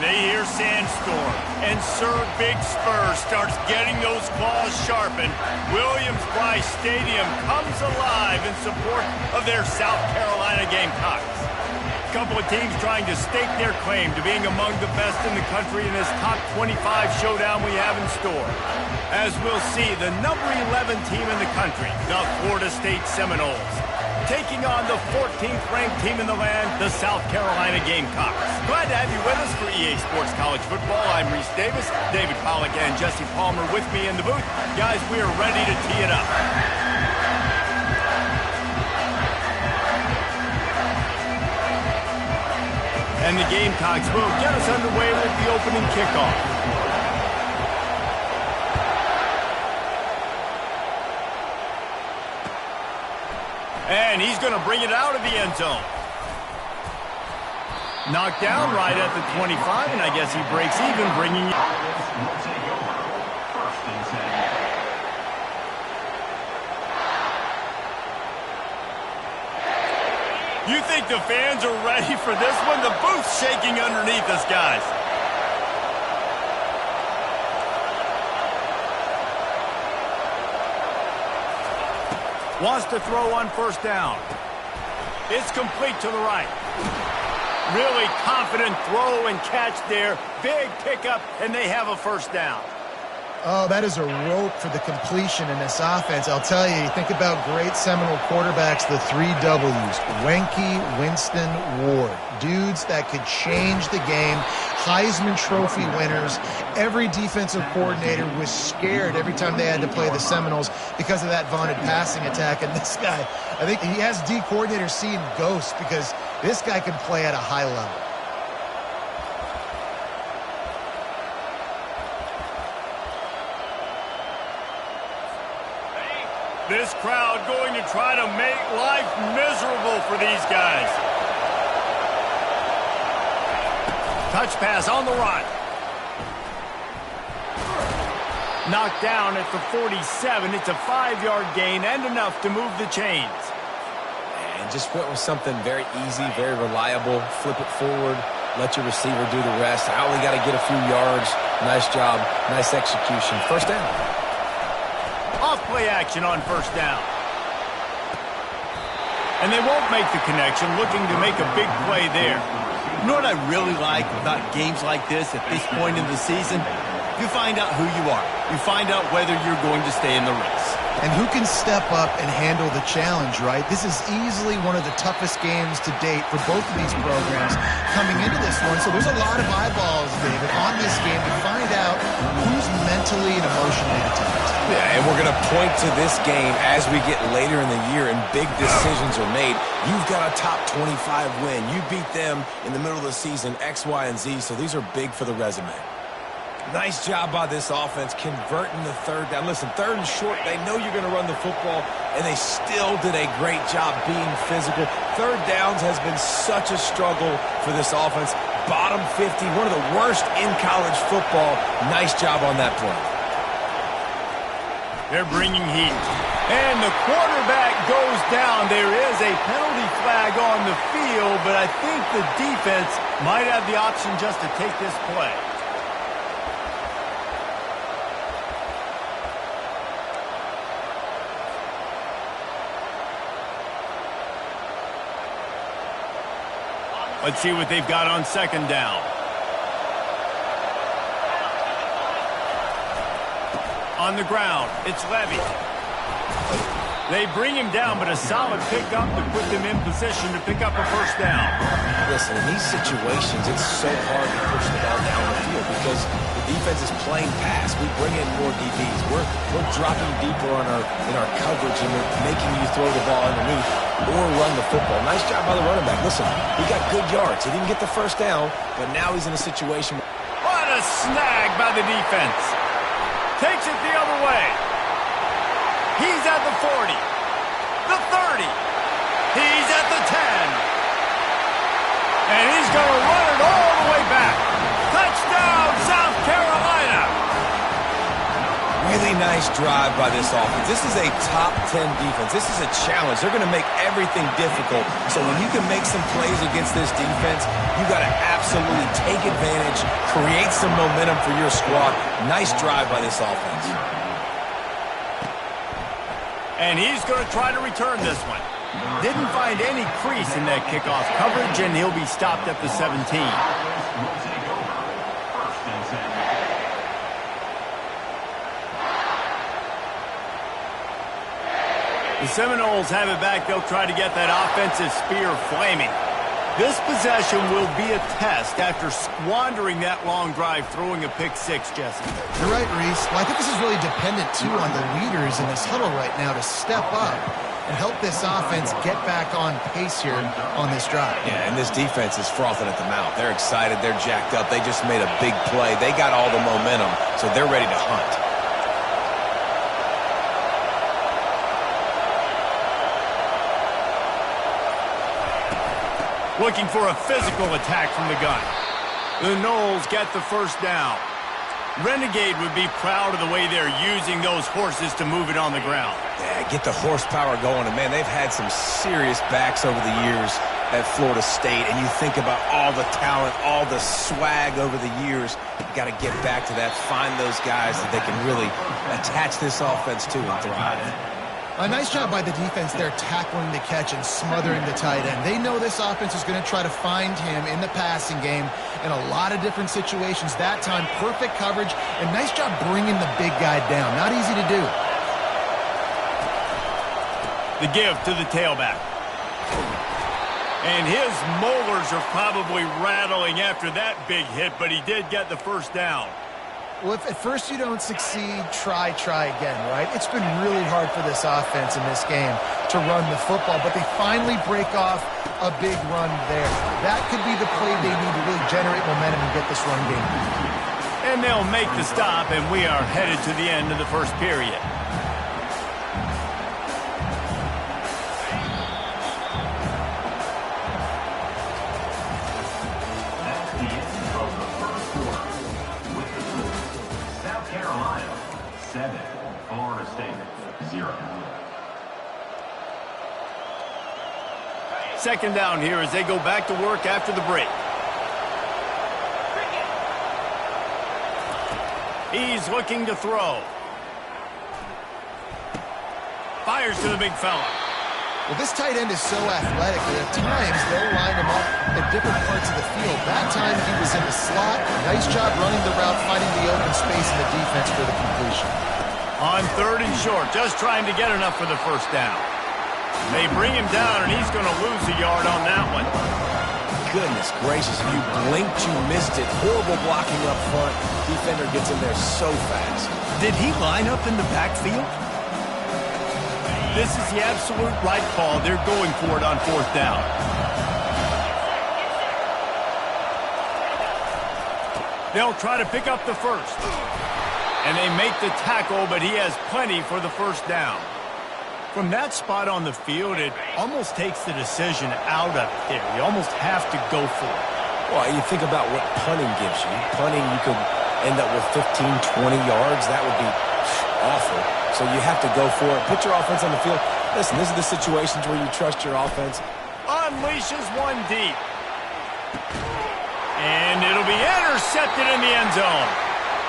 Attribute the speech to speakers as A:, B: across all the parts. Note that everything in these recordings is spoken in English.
A: they hear Sandstorm, and Sir Big Spur starts getting those claws sharpened, Williams-Brice Stadium comes alive in support of their South Carolina Gamecocks. A couple of teams trying to stake their claim to being among the best in the country in this top 25 showdown we have in store. As we'll see, the number 11 team in the country, the Florida State Seminoles, taking on the 14th ranked team in the land, the South Carolina Gamecocks. Glad to have you with us for EA Sports College Football. I'm Reese Davis, David Pollack and Jesse Palmer with me in the booth. Guys, we are ready to tee it up. And the Gamecocks will get us underway with the opening kickoff. And he's going to bring it out of the end zone. Knocked down right at the 25, and I guess he breaks even, bringing it. You think the fans are ready for this one? The booth's shaking underneath us, guys. Wants to throw on first down. It's complete to the right. Really confident throw and catch there. Big pickup, and they have a first down.
B: Oh, that is a rope for the completion in this offense. I'll tell you, think about great Seminole quarterbacks, the 3 W's. Wenke, Winston, Ward. Dudes that could change the game. Heisman Trophy winners. Every defensive coordinator was scared every time they had to play the Seminoles because of that vaunted passing attack. And this guy, I think he has D coordinators seeing ghosts because this guy can play at a high level.
A: This crowd going to try to make life miserable for these guys. Touch pass on the run. Knocked down at the 47. It's a 5-yard gain and enough to move the chains.
C: And just went with something very easy, very reliable. Flip it forward. Let your receiver do the rest. I only got to get a few yards. Nice job. Nice execution. First down.
A: Off-play action on first down. And they won't make the connection, looking to make a big play there.
D: You know what I really like about games like this at this point in the season? You find out who you are. You find out whether you're going to stay in the race.
B: And who can step up and handle the challenge, right? This is easily one of the toughest games to date for both of these programs coming into this one. So there's a lot of eyeballs, David, on this game to find out who's mentally and emotionally attacked.
C: Yeah, and we're going to point to this game as we get later in the year and big decisions are made. You've got a top 25 win. You beat them in the middle of the season, X, Y, and Z, so these are big for the resume. Nice job by this offense converting the third down. Listen, third and short, they know you're going to run the football, and they still did a great job being physical. Third downs has been such a struggle for this offense. Bottom 50, one of the worst in college football. Nice job on that play.
A: They're bringing heat. And the quarterback goes down. There is a penalty flag on the field, but I think the defense might have the option just to take this play. Let's see what they've got on second down. On the ground, it's Levy. They bring him down, but a solid pickup to put them in position to pick up a first down.
C: Listen, in these situations, it's so hard to push the ball down the field because the defense is playing pass. We bring in more DBs. We're dropping deeper in our coverage, and we're making you throw the ball underneath or run the football. Nice job by the running back. Listen, he got good yards. He didn't get the first down, but now he's in a situation.
A: What a snag by the defense. Takes it the other way. He's at the 40, the 30. He's at the 10. And he's going to run it all the way back. Touchdown, South Carolina.
C: Really nice drive by this offense. This is a top 10 defense. This is a challenge. They're going to make everything difficult. So when you can make some plays against this defense, you got to absolutely take advantage, create some momentum for your squad. Nice drive by this offense.
A: And he's going to try to return this one. Didn't find any crease in that kickoff coverage, and he'll be stopped at the 17. The Seminoles have it back. They'll try to get that offensive spear flaming. This possession will be a test after squandering that long drive, throwing a pick-6, Jesse.
B: You're right, Reese. Well, I think this is really dependent, too, on the leaders in this huddle right now to step up and help this offense get back on pace here on this drive.
C: Yeah, and this defense is frothing at the mouth. They're excited. They're jacked up. They just made a big play. They got all the momentum, so they're ready to hunt.
A: Looking for a physical attack from the gun. The Noles get the first down. Renegade would be proud of the way they're using those horses to move it on the ground.
C: Yeah, get the horsepower going. And, man, they've had some serious backs over the years at Florida State. And you think about all the talent, all the swag over the years. You got to get back to that, find those guys that they can really attach this offense to and thrive.
B: A nice job by the defense there tackling the catch and smothering the tight end. They know this offense is going to try to find him in the passing game in a lot of different situations. That time, perfect coverage, and nice job bringing the big guy down. Not easy to do.
A: The give to the tailback. And his molars are probably rattling after that big hit, but he did get the first down.
B: Well, if at first you don't succeed, try again, right? It's been really hard for this offense in this game to run the football, but they finally break off a big run there. That could be the play they need to really generate momentum and get this run game.
A: And they'll make the stop, and we are headed to the end of the first period. Second down here as they go back to work after the break. He's looking to throw. Fires to the big fella.
B: Well, this tight end is so athletic that at times they'll line him up at different parts of the field. That time he was in the slot. Nice job running the route, finding the open space in the defense for the completion.
A: On 3rd and short, just trying to get enough for the first down. They bring him down, and he's going to lose a yard on that one.
C: Goodness gracious, if you blinked, you missed it. Horrible blocking up front. Defender gets in there so fast.
D: Did he line up in the backfield?
A: This is the absolute right call. They're going for it on 4th down. They'll try to pick up the first. And they make the tackle, but he has plenty for the first down. From that spot on the field, it almost takes the decision out of it there. You almost have to go for it.
C: Well, you think about what punting gives you. Punting, you could end up with 15, 20 yards. That would be awful. So you have to go for it. Put your offense on the field. Listen, these are the situations where you trust your offense.
A: Unleashes one deep. And it'll be intercepted in the end zone.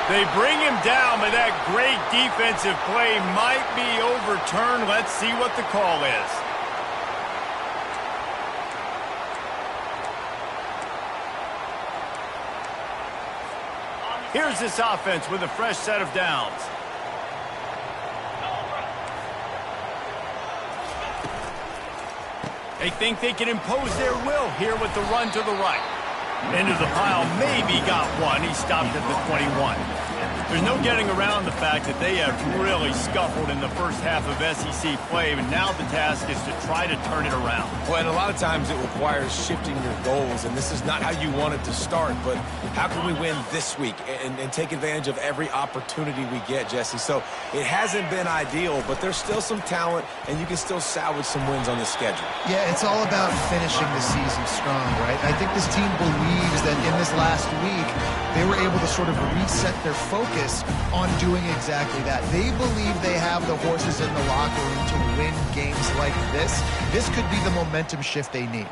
A: They bring him down, but that great defensive play might be overturned. Let's see what the call is. Here's this offense with a fresh set of downs. They think they can impose their will here with the run to the right. Into the pile, maybe got one. He stopped at the 21. There's no getting around the fact that they have really scuffled in the first half of SEC play, and now the task is to try to turn it around.
C: Well, and a lot of times it requires shifting your goals, and this is not how you want it to start, but how can we win this week and take advantage of every opportunity we get, Jesse? So it hasn't been ideal, but there's still some talent, and you can still salvage some wins on the schedule.
B: Yeah, it's all about finishing the season strong, right? I think this team believes that in this last week, they were able to sort of reset their focus focus on doing exactly that. They believe they have the horses in the locker room to win games like this. This could be the momentum shift they need.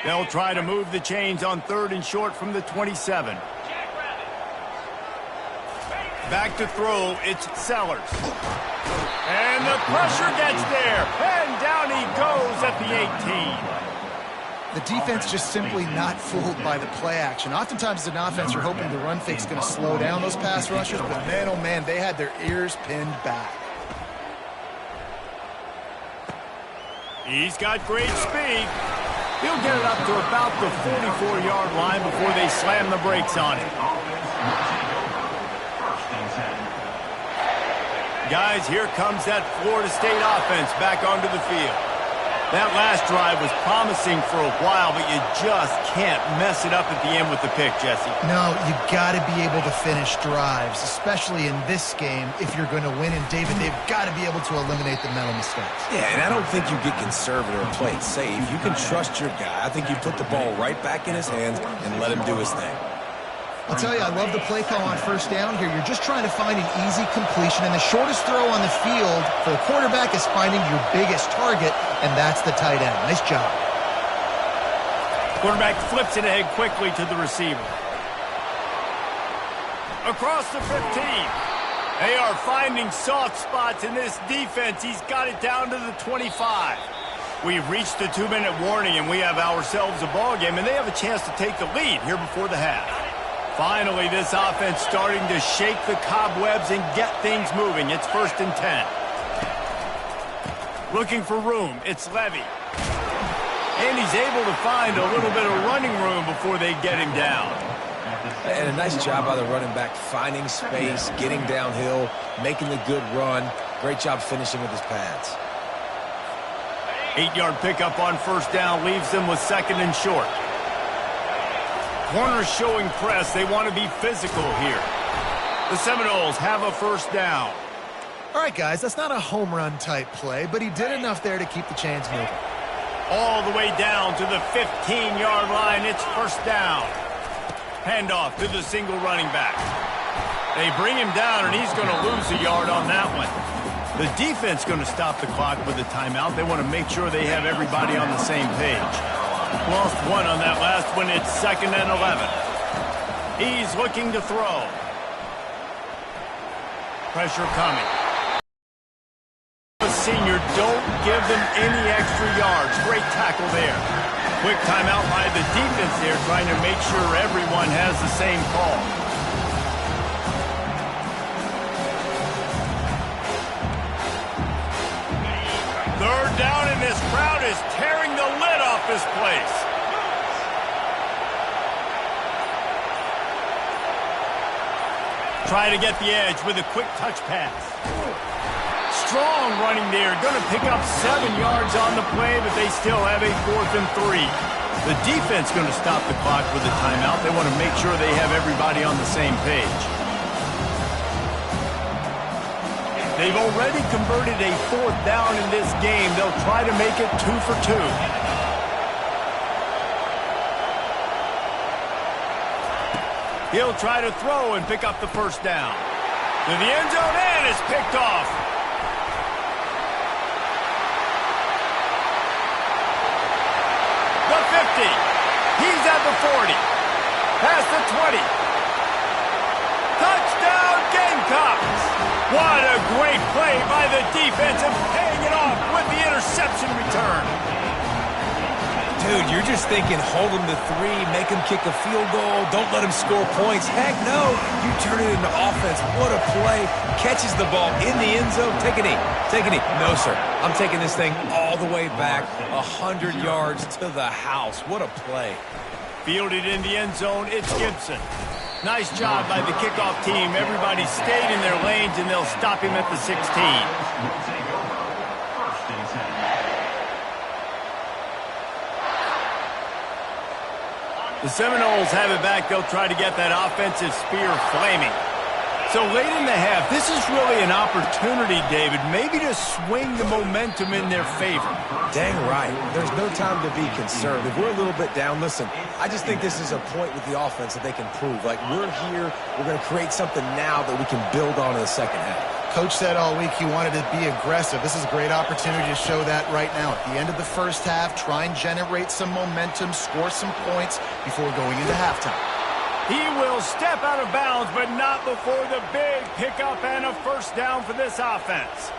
A: They'll try to move the chains on 3rd and short from the 27. Back to throw, it's Sellers. And the pressure gets there, and down he goes at the 18.
B: The defense just simply not fooled by the play action. Oftentimes as an offense, you're hoping the run fake's going to slow down those pass rushers, but man, oh man, they had their ears pinned back.
A: He's got great speed. He'll get it up to about the 44-yard line before they slam the brakes on it. Guys, here comes that Florida State offense back onto the field. That last drive was promising for a while, but you just can't mess it up at the end with the pick, Jesse.
B: No, you got to be able to finish drives, especially in this game if you're going to win. And David, they've got to be able to eliminate the mental mistakes.
C: Yeah, and I don't think you get conservative or play it safe. You can trust your guy. I think you put the ball right back in his hands and let him do his thing.
B: I'll tell you, I love the play call on 1st down here. You're just trying to find an easy completion, and the shortest throw on the field for the quarterback is finding your biggest target, and that's the tight end. Nice job.
A: Quarterback flips it ahead quickly to the receiver. Across the 15. They are finding soft spots in this defense. He's got it down to the 25. We've reached the 2-minute warning, and we have ourselves a ball game, and they have a chance to take the lead here before the half. Finally, this offense starting to shake the cobwebs and get things moving. It's 1st and 10. Looking for room. It's Levy. And he's able to find a little bit of running room before they get him down.
C: And a nice job by the running back, finding space, getting downhill, making the good run. Great job finishing with his pads.
A: 8-yard pickup on 1st down leaves them with 2nd and short. Corners showing press. They want to be physical here. The Seminoles have a 1st down.
B: All right, guys, that's not a home run type play, but he did enough there to keep the chains moving.
A: All the way down to the 15-yard line. It's 1st down. Handoff to the single running back. They bring him down, and he's going to lose a yard on that one. The defense going to stop the clock with a timeout. They want to make sure they have everybody on the same page. Lost one on that last one. It's 2nd and 11. He's looking to throw. Pressure coming. The senior, don't give them any extra yards. Great tackle there. Quick timeout by the defense there, trying to make sure everyone has the same call. Third down, and this crowd is tearing the lid off this place. Try to get the edge with a quick touch pass. Strong running there. Going to pick up 7 yards on the play, but they still have a 4th and 3. The defense going to stop the clock with a timeout. They want to make sure they have everybody on the same page. They've already converted a 4th down in this game. They'll try to make it 2 for 2. He'll try to throw and pick up the 1st down. To the end zone, and it's picked off. The 50. He's at the 40. Past the 20. Touchdown, Gamecocks. What a great play by the defense and paying it off with the interception return.
C: Dude, you're just thinking hold him to 3, make him kick a field goal, don't let him score points. Heck no, you turn it into offense. What a play. Catches the ball in the end zone. Take a knee. Take a knee. No, sir. I'm taking this thing all the way back 100 yards to the house. What a play.
A: Fielded in the end zone, it's Gibson. Nice job by the kickoff team. Everybody stayed in their lanes, and they'll stop him at the 16. The Seminoles have it back. They'll try to get that offensive spear flaming. So late in the half, this is really an opportunity, David, maybe to swing the momentum in their favor.
C: Dang right. There's no time to be concerned. If we're a little bit down, listen, I just think this is a point with the offense that they can prove. Like, we're here, we're going to create something now that we can build on in the second half.
B: Coach said all week he wanted to be aggressive. This is a great opportunity to show that right now. At the end of the first half, try and generate some momentum, score some points before going into halftime.
A: He will step out of bounds, but not before the big pickup and a first down for this offense.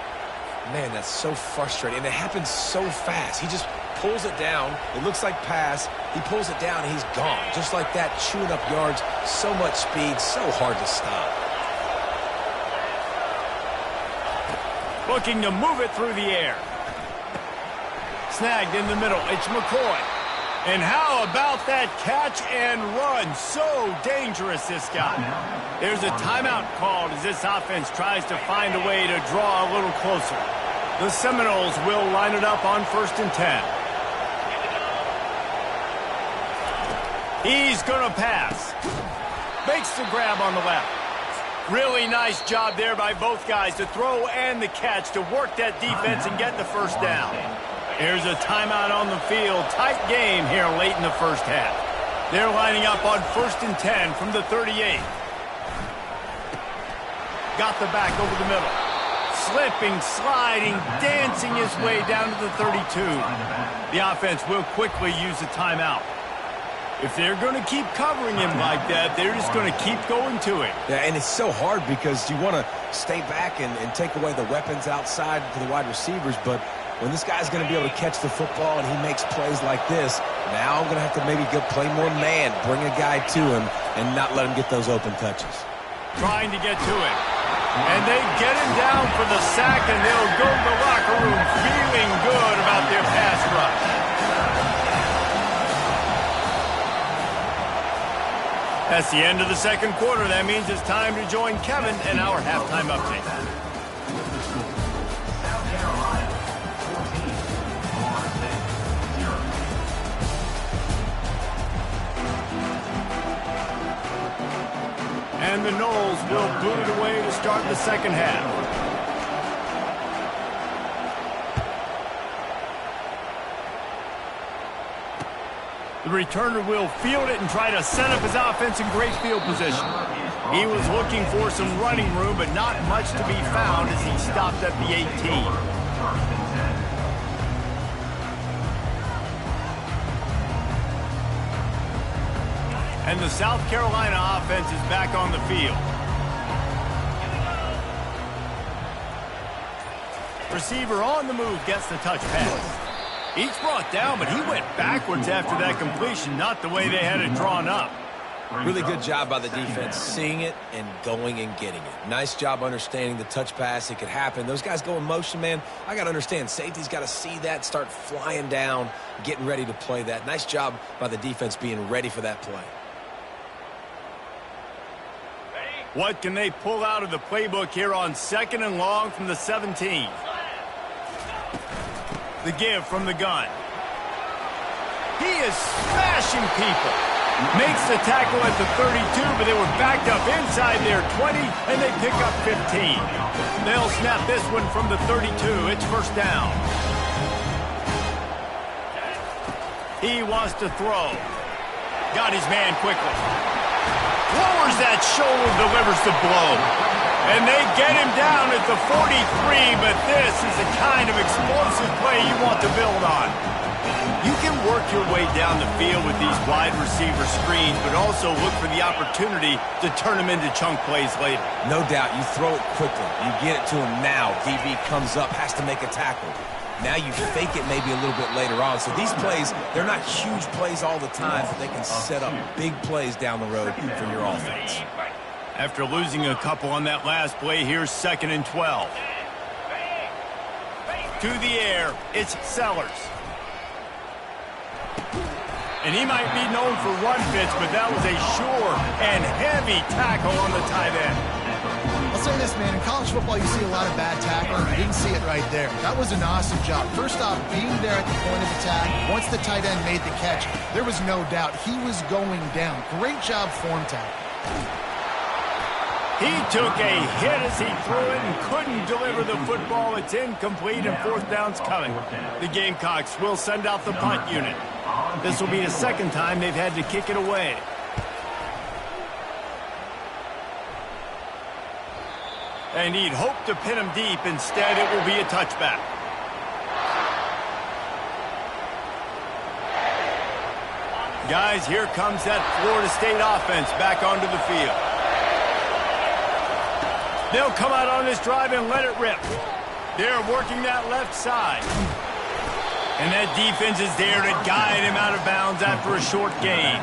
C: Man, that's so frustrating, and it happens so fast. He just pulls it down. It looks like pass. He pulls it down, and he's gone. Just like that, chewing up yards. So much speed, so hard to stop.
A: Looking to move it through the air. Snagged in the middle. It's McCoy. And how about that catch and run? So dangerous, this guy. There's a timeout called as this offense tries to find a way to draw a little closer. The Seminoles will line it up on 1st and 10. He's going to pass. Makes the grab on the left. Really nice job there by both guys to throw and the catch to work that defense and get the first down. Here's a timeout on the field. Tight game here late in the first half. They're lining up on 1st and 10 from the 38. Got the back over the middle. Slipping, sliding, dancing his way down to the 32. The offense will quickly use a timeout. If they're going to keep covering him like that, they're just going to keep going to it.
C: Yeah, and it's so hard because you want to stay back and take away the weapons outside to the wide receivers, but when this guy's going to be able to catch the football and he makes plays like this, now I'm going to have to maybe go play more man, bring a guy to him, and not let him get those open touches.
A: Trying to get to it. And they get him down for the sack, and they'll go to the locker room feeling good about their pass rush. That's the end of the second quarter. That means it's time to join Kevin in our halftime update. And the Noles will boot it away to start the second half. The returner will field it and try to set up his offense in great field position. He was looking for some running room, but not much to be found as he stopped at the 18. And the South Carolina offense is back on the field. Receiver on the move gets the touch pass. Each brought down, but he went backwards after that completion, not the way they had it drawn up.
C: Really good job by the defense, seeing it and going and getting it. Nice job understanding the touch pass. It could happen. Those guys go in motion, man. I got to understand, safety's got to see that, start flying down, getting ready to play that. Nice job by the defense being ready for that play.
A: What can they pull out of the playbook here on 2nd and long from the 17? The give from the gun. He is smashing people. Makes the tackle at the 32, but they were backed up inside their 20, and they pick up 15. They'll snap this one from the 32. It's first down. He wants to throw. Got his man quickly. Lowers that shoulder, delivers the blow. And they get him down at the 43, but this is the kind of explosive play you want to build on. You can work your way down the field with these wide receiver screens, but also look for the opportunity to turn them into chunk plays later.
C: No doubt, you throw it quickly. You get it to him now. DB comes up, has to make a tackle. Now you fake it maybe a little bit later on. So these plays, they're not huge plays all the time, but they can set up big plays down the road for your offense.
A: After losing a couple on that last play, here's 2nd and 12. To the air, it's Sellers. And he might be known for run fits, but that was a sure and heavy tackle on the tight end.
B: I'll say this, man. In college football, you see a lot of bad tackling. You didn't see it right there. That was an awesome job. First off, being there at the point of attack. Once the tight end made the catch, there was no doubt he was going down. Great job form tackle.
A: He took a hit as he threw it and couldn't deliver the football. It's incomplete and fourth down's coming. The Gamecocks will send out the punt unit. This will be the second time they've had to kick it away. And he'd hoped to pin him deep. Instead, it will be a touchback. Guys, here comes that Florida State offense back onto the field. They'll come out on this drive and let it rip. They're working that left side. And that defense is there to guide him out of bounds after a short gain.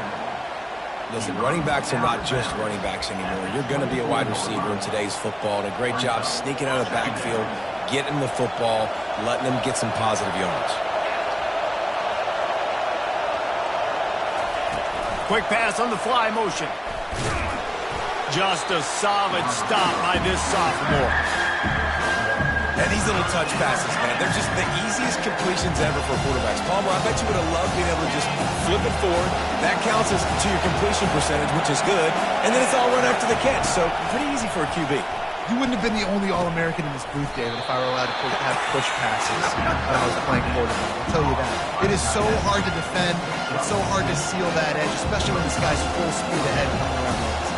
C: Listen, running backs are not just running backs anymore. You're going to be a wide receiver in today's football. And a great job sneaking out of the backfield, getting the football, letting them get some positive yards.
A: Quick pass on the fly motion. Just a solid stop by this sophomore.
C: And these little touch passes, man, they're just the easiest completions ever for quarterbacks. Palmer, I bet you would have loved being able to just flip it forward. That counts as to your completion percentage, which is good. And then it's all run after the catch, so pretty easy for a QB.
B: You wouldn't have been the only All-American in this booth, David, if I were allowed to have push passes when I was playing quarterback. I'll tell you that. It is so hard to defend. It's so hard to seal that edge, especially when this guy's full speed ahead coming around the outside.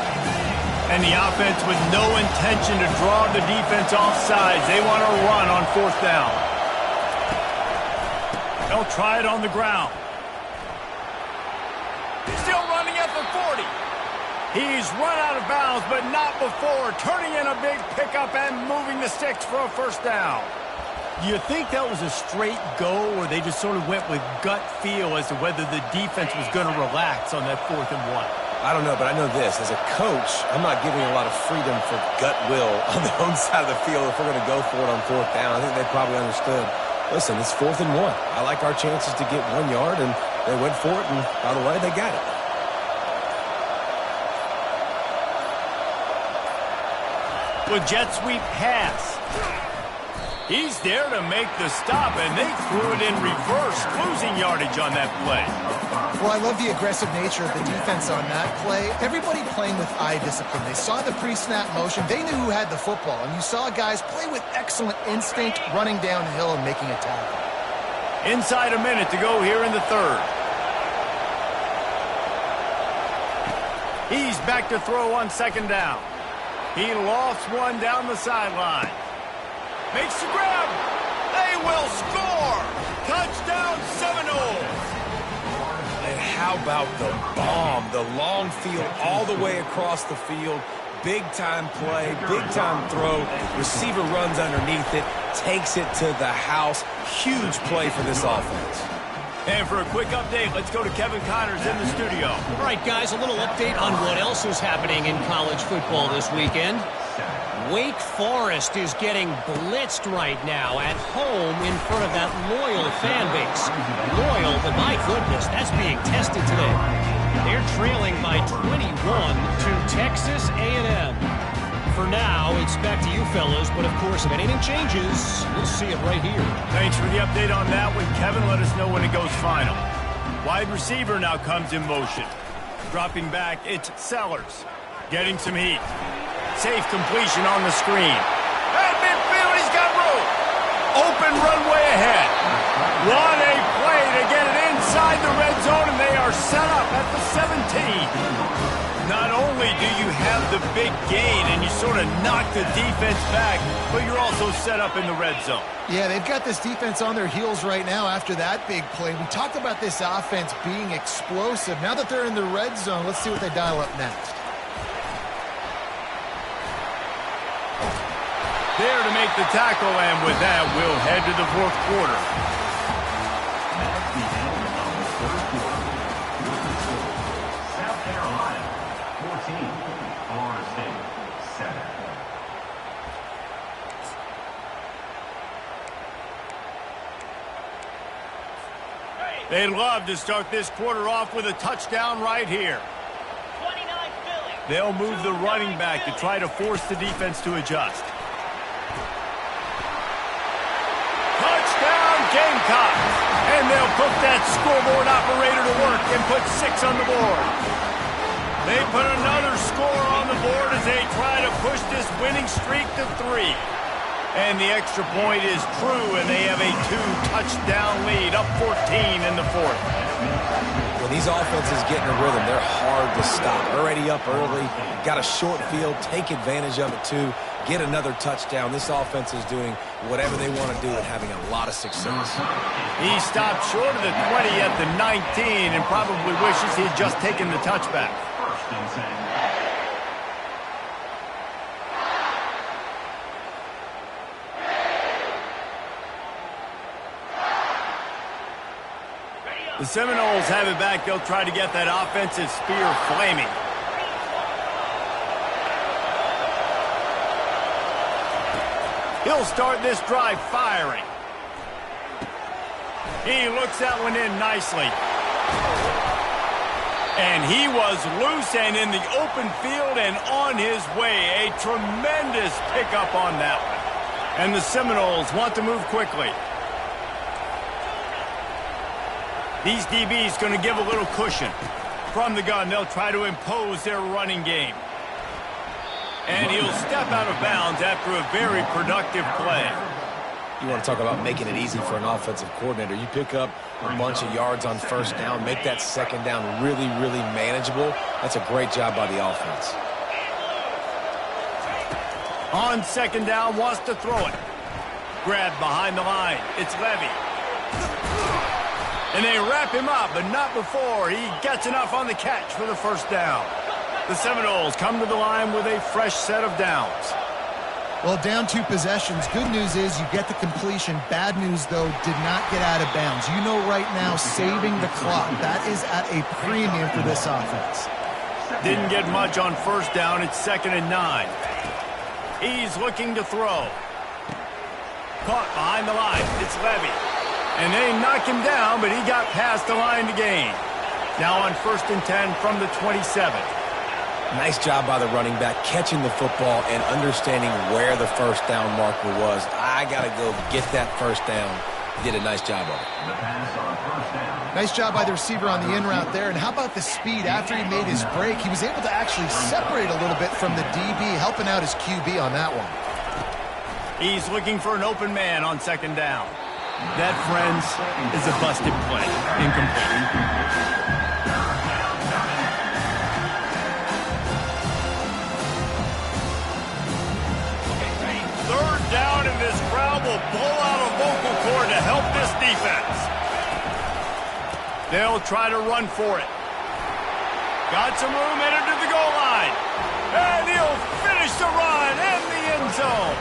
A: And the offense with no intention to draw the defense off sides. They want to run on fourth down. They'll try it on the ground. Still running at the 40. He's run out of bounds, but not before. Turning in a big pickup and moving the sticks for a first down.
D: Do you think that was a straight go, or they just sort of went with gut feel as to whether the defense was going to relax on that 4th and 1?
C: I don't know, but I know this. As a coach, I'm not giving a lot of freedom for gut will on their own side of the field if we're going to go for it on 4th down. I think they probably understood. Listen, it's 4th and 1. I like our chances to get 1 yard, and they went for it, and by the way, they got it.
A: With jet sweep pass. He's there to make the stop, and they threw it in reverse, losing yardage on that play.
B: Well, I love the aggressive nature of the defense on that play. Everybody playing with eye discipline. They saw the pre-snap motion. They knew who had the football, and you saw guys play with excellent instinct, running downhill and making a tackle.
A: Inside a minute to go here in the 3rd. He's back to throw on 2nd down. He lofts one down the sideline. Makes the grab. They will score. Touchdown Seminoles.
C: And how about the bomb? The long field all the way across the field. Big-time play, big-time throw. Receiver runs underneath it, takes it to the house. Huge play for this offense.
A: And for a quick update, let's go to Kevin Connors in the studio.
E: All right, guys, a little update on what else is happening in college football this weekend. Wake Forest is getting blitzed right now at home in front of that loyal fan base. Loyal, but my goodness, that's being tested today. They're trailing by 21 to Texas A&M. For now, it's back to you fellas, but of course, if anything changes, we'll see it right here.
A: Thanks for the update on that one, Kevin. Let us know when it goes final. Wide receiver now comes in motion. Dropping back, it's Sellers. Getting some heat. Safe completion on the screen. At midfield, he's got room. Open runway ahead. What a play to get it inside the red zone, and they are set up at the 17. Not only do you have the big gain and you sort of knock the defense back, but you're also set up in the red zone.
B: Yeah, they've got this defense on their heels right now after that big play. We talked about this offense being explosive. Now that they're in the red zone, let's see what they dial up next.
A: There to make the tackle, and with that, we'll head to the 4th quarter.
F: South Carolina, 14, Florida State, 7.
A: They'd love to start this quarter off with a touchdown right here. They'll move the running back to try to force the defense to adjust. Touchdown Gamecocks! And they'll put that scoreboard operator to work and put 6 on the board. They put another score on the board as they try to push this winning streak to 3. And the extra point is true, and they have a 2-touchdown lead, up 14 in the 4th.
C: When these offenses get in a rhythm, they're hard to stop. Already up early, got a short field, take advantage of it too, get another touchdown. This offense is doing whatever they want to do and having a lot of success.
A: He stopped short of the 20 at the 19 and probably wishes he had just taken the touchback.
F: First and 10.
A: The Seminoles have it back. They'll try to get that offensive spear flaming. He'll start this drive firing. He looks that one in nicely. And he was loose and in the open field and on his way. A tremendous pickup on that one. And the Seminoles want to move quickly. These DBs going to give a little cushion. From the gun, they'll try to impose their running game. And he'll step out of bounds after a very productive play.
C: You want to talk about making it easy for an offensive coordinator. You pick up a bunch of yards on first down, make that second down really, really manageable. That's a great job by the offense.
A: On second down, wants to throw it. Grabbed behind the line. It's Levy. And they wrap him up, but not before he gets enough on the catch for the first down. The Seminoles come to the line with a fresh set of downs.
B: Well, down 2 possessions. Good news is you get the completion. Bad news, though, did not get out of bounds. You know right now, saving the clock, that is at a premium for this offense.
A: Didn't get much on first down. It's 2nd and 9. He's looking to throw. Caught behind the line. It's Levy. And they knock him down, but he got past the line to gain. Now on 1st and 10 from the 27.
C: Nice job by the running back, catching the football and understanding where the first down marker was. I got to go get that first down. He did a nice job of it.
F: The pass on first down.
B: Nice job by the receiver on the in route there. And how about the speed after he made his break? He was able to actually separate a little bit from the DB, helping out his QB on that one.
A: He's looking for an open man on 2nd down. That, friends, is a busted play. Incomplete. Third down, and this crowd will blow out a vocal cord to help this defense. They'll try to run for it. Got some room, headed to the goal line. And he'll finish the run in the end zone.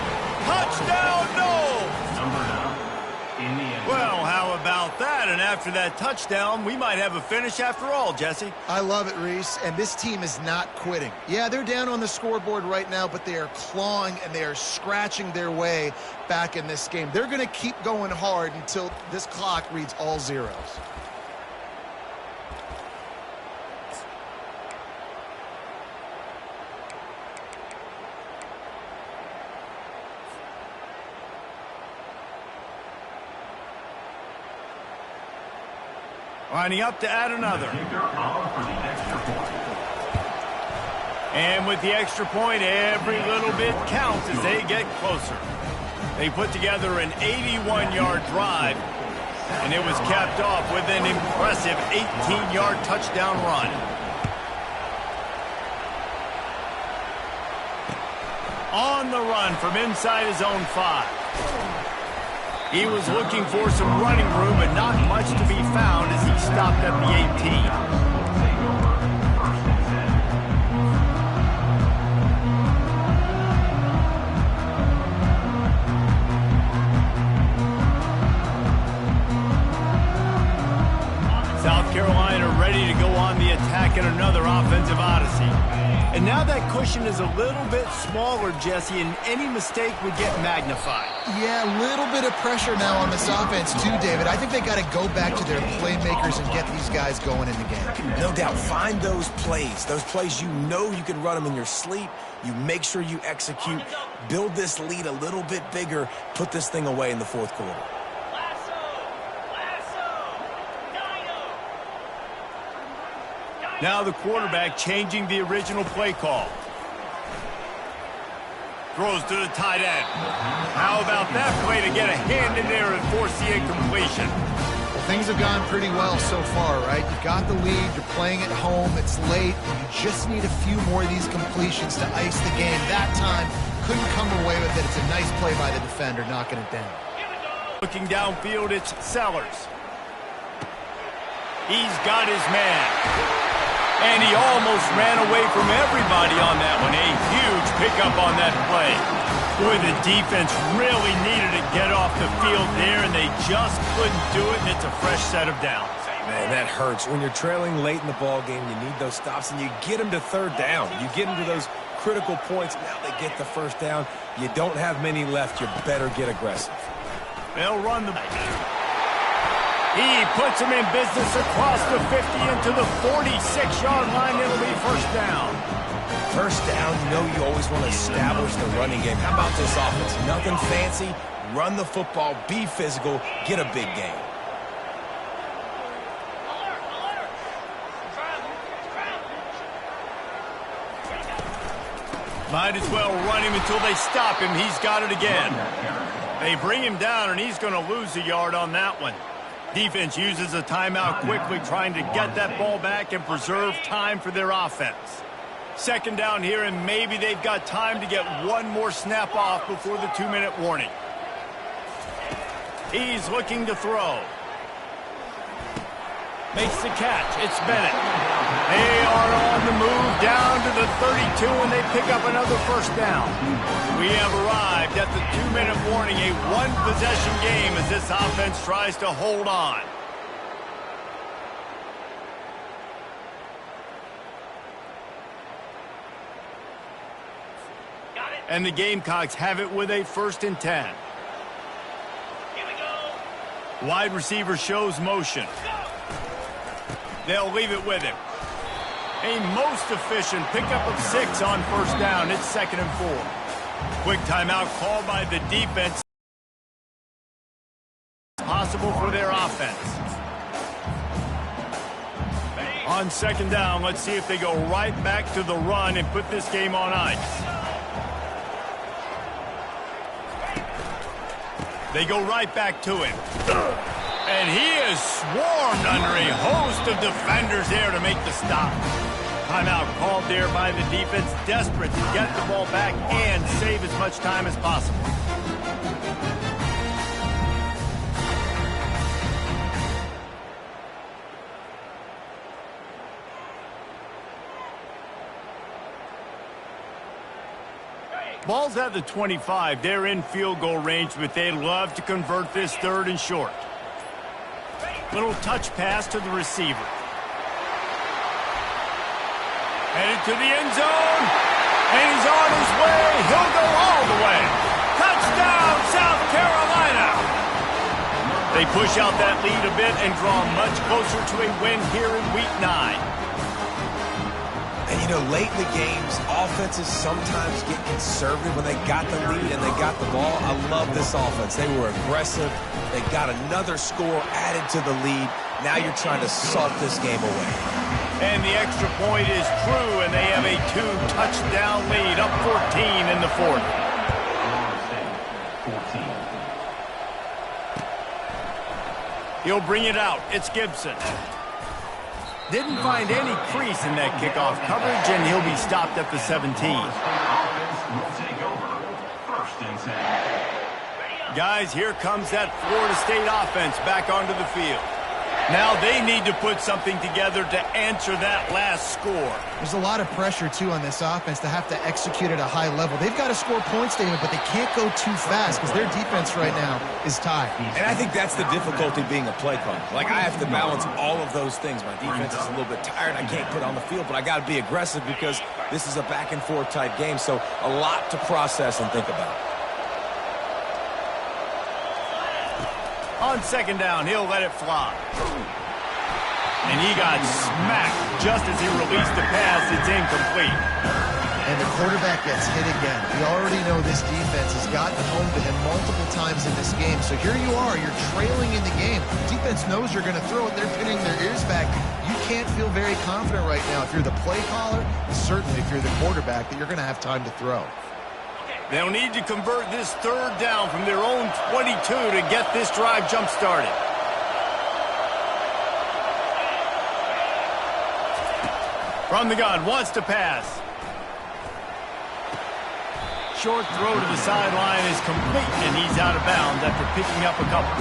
A: Touchdown, no!
F: Number 9. In the end.
A: Well, how about that? And after that touchdown, we might have a finish after all, Jesse.
B: I love it, Reese, and this team is not quitting. Yeah, they're down on the scoreboard right now, but they are clawing and they are scratching their way back in this game. They're going to keep going hard until this clock reads all zeros.
A: Lining up to add another.
F: Kicker on for the extra point.
A: And with the extra point, every little bit counts as they get closer. They put together an 81-yard drive, and it was capped off with an impressive 18-yard touchdown run. On the run from inside his own 5. He was looking for some running room, but not much to be found as he stopped at the 18. South Carolina ready to go on the attack in another offensive odyssey. And now that cushion is a little bit smaller, Jesse, and any mistake would get magnified.
B: Yeah, a little bit of pressure now on this offense too, David. I think they got to go back to their playmakers and get these guys going in the game.
C: No doubt. Find those plays you know you can run them in your sleep. You make sure you execute. Build this lead a little bit bigger. Put this thing away in the 4th quarter.
A: Now the quarterback changing the original play call. Throws to the tight end. How about that play to get a hand in there and force the incompletion?
B: Well, things have gone pretty well so far, right? You've got the lead, you're playing at home, it's late, and you just need a few more of these completions to ice the game. That time, couldn't come away with it. It's a nice play by the defender, knocking it down.
A: Looking downfield, it's Sellers. He's got his man. And he almost ran away from everybody on that one. A huge pickup on that play. Boy, the defense really needed to get off the field there, and they just couldn't do it, and it's a fresh set of downs.
C: Man, that hurts. When you're trailing late in the ball game, you need those stops, and you get them to third down. You get them to those critical points. Now they get the first down. You don't have many left. You better get aggressive.
A: They'll run the... He puts him in business across the 50 into the 46-yard line. It'll be first down.
C: First down, you know you always want to establish the running game. How about this offense? Nothing fancy. Run the football, be physical, get a big gain.
A: Might as well run him until they stop him. He's got it again. They bring him down, and he's going to lose a yard on that one. Defense uses a timeout quickly, trying to get that ball back and preserve time for their offense. Second down here, and maybe they've got time to get one more snap off before the 2-minute warning. He's looking to throw. Makes the catch. It's Bennett. They are on the move down to the 32, and they pick up another first down. We have arrived at the 2-minute warning, a one-possession game as this offense tries to hold on. And the Gamecocks have it with a 1st and 10. Here we go. Wide receiver shows motion. They'll leave it with him. A most efficient pickup of 6 on first down. It's 2nd and 4. Quick timeout called by the defense. Possible for their offense. On 2nd down, let's see if they go right back to the run and put this game on ice. They go right back to him. And he is swarmed under a host of defenders there to make the stop. Timeout called there by the defense, desperate to get the ball back and save as much time as possible. Ball's at the 25. They're in field goal range, but they'd love to convert this 3rd and short. Little touch pass to the receiver. Headed to the end zone. And he's on his way. He'll go all the way. Touchdown, South Carolina. They push out that lead a bit and draw much closer to a win here in Week 9.
C: And, you know, late in the games, offenses sometimes get conservative when they got the lead and they got the ball. I love this offense. They were aggressive. They got another score added to the lead. Now you're trying to salt this game away.
A: And the extra point is true, and they have a 2-touchdown lead, up 14 in the 4th. He'll bring it out. It's Gibson. Didn't find any crease in that kickoff coverage, and he'll be stopped at the 17. Guys, here comes that Florida State offense back onto the field. Now they need to put something together to answer that last score.
B: There's a lot of pressure, too, on this offense to have to execute at a high level. They've got to score points, David, but they can't go too fast because their defense right now is tied.
C: And I think that's the difficulty being a play caller. Like, I have to balance all of those things. My defense is a little bit tired. I can't put on the field, but I got to be aggressive because this is a back-and-forth type game, so a lot to process and think about.
A: On 2nd down, he'll let it fly. And he got smacked just as he released the pass. It's incomplete.
B: and the quarterback gets hit again. We already know this defense has gotten home to him multiple times in this game. So here you are, you're trailing in the game. Defense knows you're going to throw it. They're pinning their ears back. You can't feel very confident right now if you're the play caller, and certainly if you're the quarterback, that you're going to have time to throw.
A: They'll need to convert this third down from their own 22 to get this drive jump-started. From the gun, wants to pass. Short throw to the sideline is complete, and he's out of bounds after picking up a couple.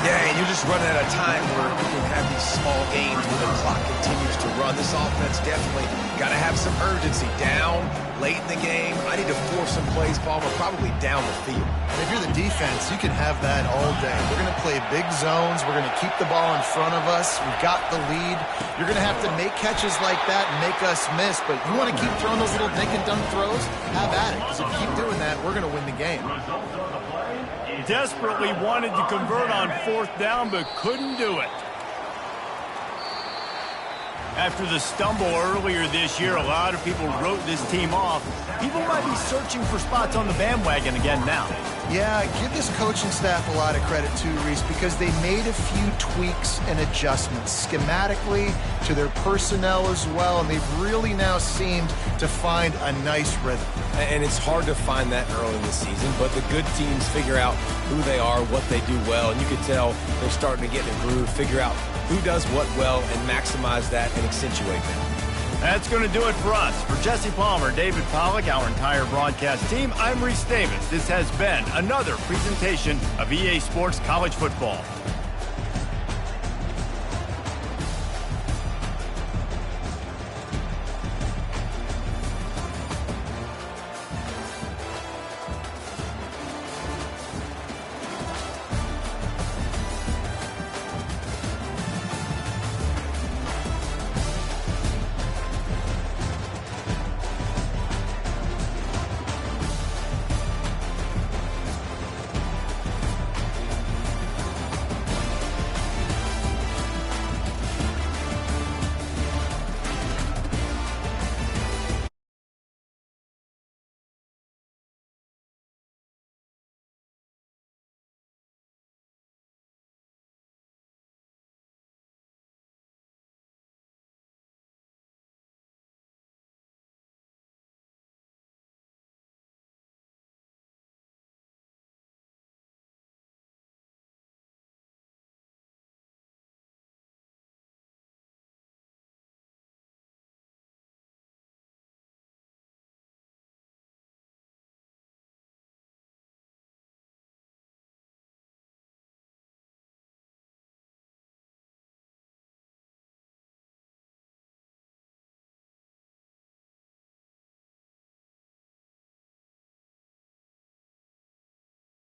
C: Yeah, and you're just running at a time where you can have these small games where the clock continues to run. This offense definitely got to have some urgency. Down, late in the game, I need to force some plays, Paul, but probably down the field.
B: And if you're the defense, you can have that all day. We're going to play big zones. We're going to keep the ball in front of us. We've got the lead. You're going to have to make catches like that and make us miss. But you want to keep throwing those little dink and dunk throws? Have at it. Because if you keep doing that, we're going to win the game.
A: Desperately wanted to convert on fourth down, but couldn't do it. After the stumble earlier this year, a lot of people wrote this team off. People might be searching for spots on the bandwagon again now.
B: Yeah, give this coaching staff a lot of credit too, Reese, because they made a few tweaks and adjustments schematically to their personnel as well, and they've really now seemed to find a nice rhythm.
C: And it's hard to find that early in the season, but the good teams figure out who they are, what they do well, and you can tell they're starting to get in a groove, figure out who does what well, and maximize that and accentuate that.
A: That's going to do it for us. For Jesse Palmer, David Pollack, our entire broadcast team, I'm Reese Davis. This has been another presentation of EA Sports College Football.